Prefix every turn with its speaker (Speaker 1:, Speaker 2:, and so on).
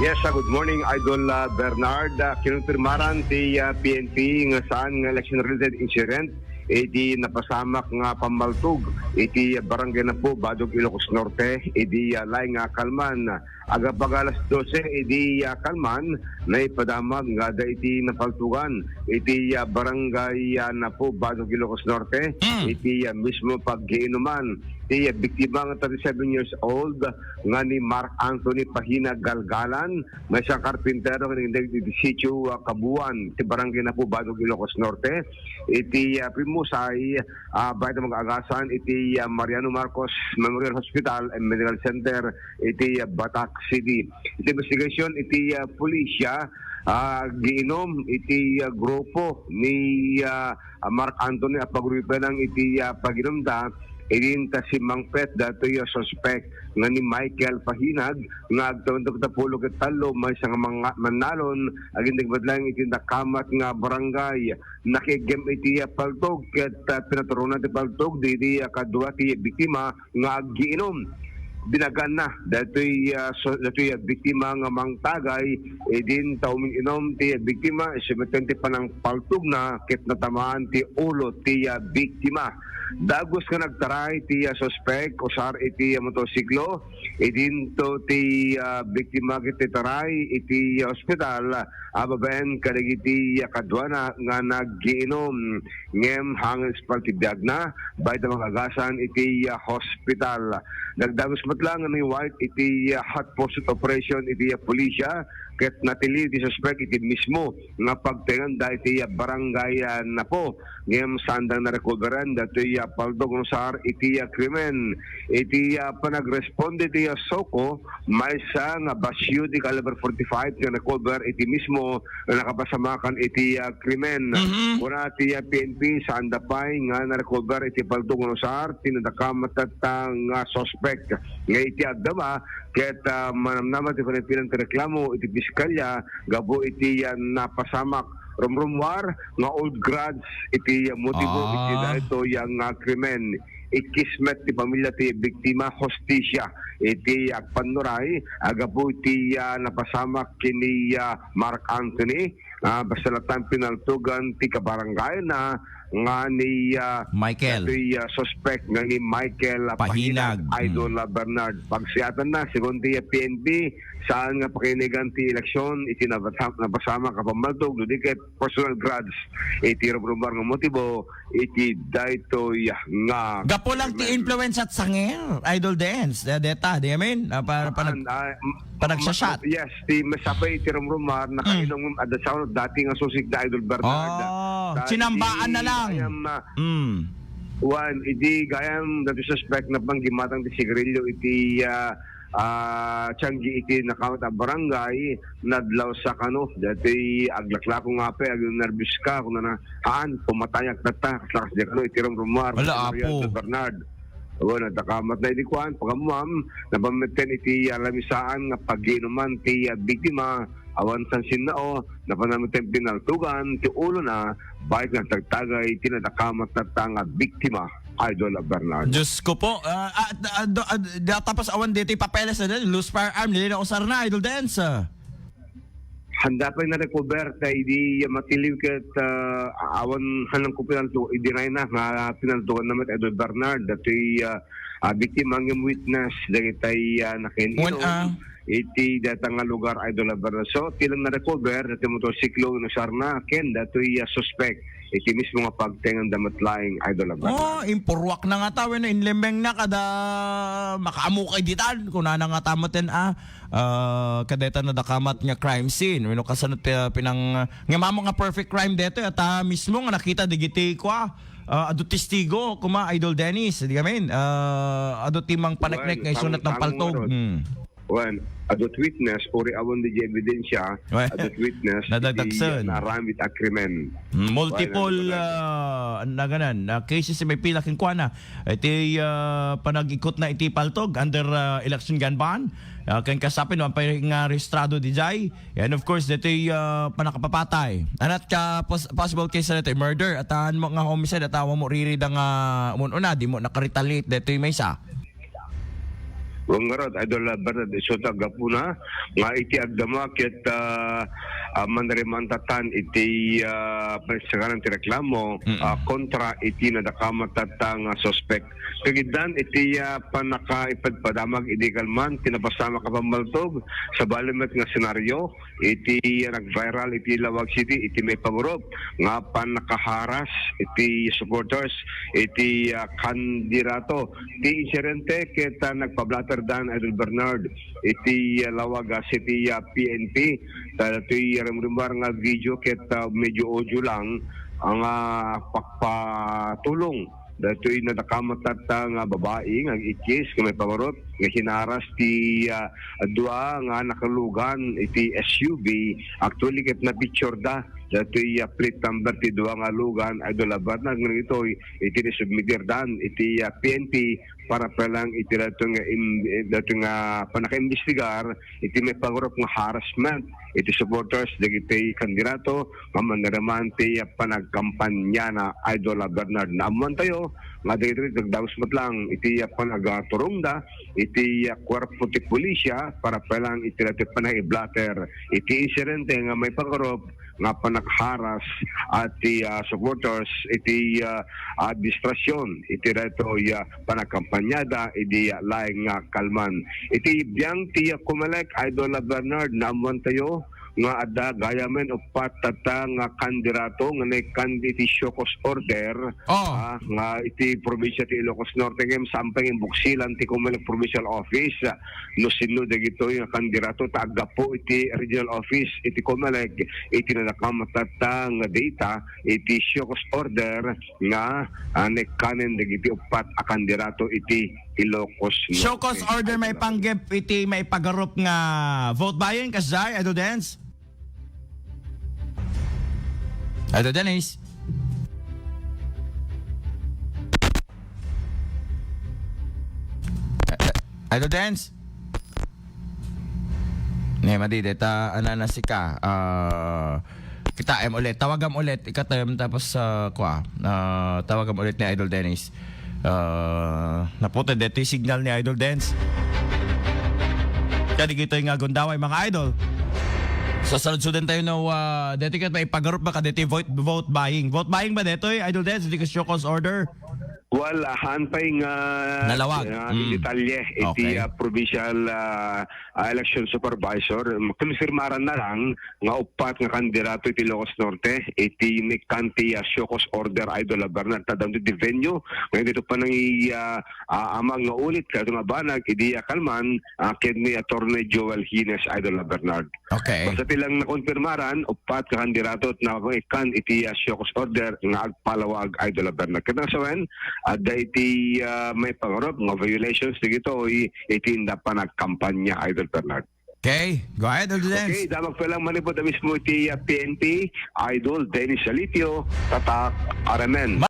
Speaker 1: Yes, good morning, Idol Bernard. Kinumpirmaran ti PNP nga saan nga election-related incident iti napasamak nga pamaltog iti barangay na po Badog Ilocos Norte iti laing nga Kalman aga pagalas 12 iti Kalman na ipadamag nga da iti napaltugan iti barangay na po Badog Ilocos Norte iti mismo paggiinuman iti biktima nga 37 years old nga ni Mark Anthony Pahina Galgalan nga siya karpintero nga iti sitio Kabuan iti barangay na po Badog Ilocos Norte iti primusay bayad mag-agasan iti Mariano Marcos Memorial Hospital and Medical Center iti Batac City. Iti investigation iti pulisya giinom iti grupo ni Mark Anthony at pagrupan ng iti paginomda idin ta si Mangpet dato yung suspect nga ni Michael Pahinag nga agtawag pulo ket talo may sa mga manalon agin nagbadlang iti nakamat nga barangay nakigem iti paltog ket pinaturunan ti paltog di kadua ti biktima nga giinom binagan na datoy biktima nga mangtagay edin tauming inom ti biktima simetente pa ng paltog na ket natamaan ti ulo ti biktima dagos ka nagtaray ti suspect usar iti motosiklo edin to ti biktima kiti taray iti ospital ababen kadagiti kadwana nga naggiinom ngem hangis paltibiyag na bayad mga agasan iti hospital nagdagos matlang ni White iti hot pursuit operation iti pulisya ket natili ti suspect iti mismo nga pagtengan da iti barangay na po ngem sandang na recoveran datoy paldog sar iti krimen iti panagresponde iti Soko may sa nga basyo di caliber 45 nga recover iti mismo na nakapasamakan iti krimen kuna iti PNP sa andapay nga na-recover iti paldog sar tinadakamat at nga suspect nga iti agdama ket manamnaman ti Pilipinan ti reklamo iti piskalya gabo iti napasamak rumrumwar nga old grads iti motibo iti dahito yang krimen ikismet ti pamilya ti biktima hostisya iti agpanuray agabo iti napasamak kini Mark Anthony basalatan pinaltugan ti kabarangay na nga ni
Speaker 2: Michael
Speaker 1: suspect nga ni Michael Pahinag Idol Bernard pagsiyatan na segundi PNP saan nga pakinigan ti eleksyon iti nabasama kapamaltog dudiket personal grudge iti rumbar nga motibo iti dayto nga
Speaker 2: gapo lang ti influence at sangir Idol Dance deta di amin panagsashot
Speaker 1: yes ti masapay iti rumar nakainom at the sound of dati nga susik na Idol Bernard
Speaker 2: sinambaan na lang
Speaker 1: one idi gayam dati suspect na panggimatang ti sigarilyo iti Tianggi iti nakawat barangay nadlaw sa kano dati aglaklako nga pa agyung nervous ka kung haan pumatayak tata kaslakas di kano iti rumar
Speaker 2: wala apo
Speaker 1: Bernard natakamat na iti kuhan pagamam napamitten iti alamisaan nga pag-inuman ti biktima awan san sinao napanamitten pinaltugan ti ulo na bayad nga tagtagay tinatakamat na nga biktima Idol Bernard.
Speaker 2: Diyos ko po. Tapos awan dito yung papeles na din. Loose firearm. Nilina ko sarna. Idol Dance.
Speaker 1: Handa pa na recover ta hindi matiliw ket awan hanang ko pinalto idinay na nga pinaltugan naman Idol Bernard dati biktima ng witness dagitay nakininom iti datang nga lugar Idol Bernard so tilang na recover dati motorsiklo no sarna ken datoy suspect iti mismo nga pagtengan damat laing Idol Bernard
Speaker 2: impurwak na nga tawin na inlembeng na kada makaamukay ditan kung na nga tamaten kadeta na dakamat nga crime scene wino kasanot pinang nga mamo nga perfect crime deto at mismo nga nakita digiti kwa ado testigo kuma Idol Dennis di kamin ado timang paneknek nga isunat ng paltog
Speaker 1: adot witness ori awon di ebidensya adot witness
Speaker 2: nadadagsan
Speaker 1: naramit agreement
Speaker 2: multiple naganan cases may pila kin kuana iti panag-ikot na iti paltog under election gun ban kan kasapin no pa nga registrado di jay and of course dito panakapapatay anat ka possible case na ito murder at mo nga homicide at mo riri da nga una di mo nakaretaliate dito may isa
Speaker 1: Wangarod Idol Bernard Isota Gapuna nga iti agdama ket manrimantatan iti sagaran ti reklamo kontra iti nadakamatata nga suspect. Kagidan iti panaka ipadpadamag iti kalman tinapasama ka pamaltog sa balimat nga senaryo iti nag-viral iti Lawag City iti may pagurop nga panakaharas iti supporters iti kandidato ti insidente ket nagpablatter dan Idol Bernard iti Lawag City PNP iti rumbar nga video ket medyo audio lang ang pagpatulong datoy na nakamatat nga babae nga ikis nga may pamarot nga hinaras ti dua nga nakalugan iti SUV actually ket na picture da datoy plate number ti dua nga lugan Idol Bernard nga ito iti submitter dan iti PNP para pelang iti dato nga panaka-imbestigar iti may pagurop nga harassment iti supporters dagiti kandidato nga manaraman ti panagkampanya na Idol Bernard na amuan tayo nga dagiti dagdaos lang iti panagaturong da iti kwarpo ti pulisya para pelang iti dato panag-blatter iti insidente nga may pagurop nga panagharas at supporters iti distrasyon iti dato panagkampanyada iti laing kalman iti biyang ti kumalek Idol Bernard na amuan tayo nga ada gayamen upat tata nga kandidato nga naikanditi Shokos order nga iti probinsya ti Ilocos Norte ngem sampeng imbuksilan ti kumalek provincial office no sino dagito nga kandidato taagapo iti regional office iti kumalek iti nakamatata nga data iti Shokos order nga naikanen dagiti upat a kandidato iti Ilocos Norte.
Speaker 2: Shokos order may panggep iti may pagarup nga vote buying kasay Idol Dance. Idol Dennis. Idol Dance. Ne madideta ananasika. Kita ulit, tawagam ulit ikatem tapos tawagam ulit ni Idol Dennis. Naputi dito yung signal ni Idol Dance. Kaya di kita yung gundaway mga idol. So sunod-sudan tayo na dito ka may pagarup ba ka dito vote buying. Vote buying ba dito Idol Dance? Dito ka Shokos order?
Speaker 1: Wala, hanpay nga
Speaker 2: nalawag.
Speaker 1: Detalye iti provincial election supervisor. Konfirmaran na lang nga upat nga kandidato iti Ilocos Norte iti kanti Shokos order Idol Bernard tadang di venue. Ngayon dito pa nang amang nga ulit ka nga banag iti kalman ken ni Attorney Joel Hines Idol Bernard.
Speaker 2: Okay.
Speaker 1: Basta tilang nakonfirmaran upat nga kandidato na kan iti Shokos order nga agpalawag Idol Bernard. Kadang sawen ada iti may pangarap nga violations dito iti hindi pa nagkampanya Idol Bernard.
Speaker 2: Okay, go ahead Idol Dennis.
Speaker 1: Okay, damag pa lang manipod na mismo iti PNP Idol Dennis Salitio tatak Aramen.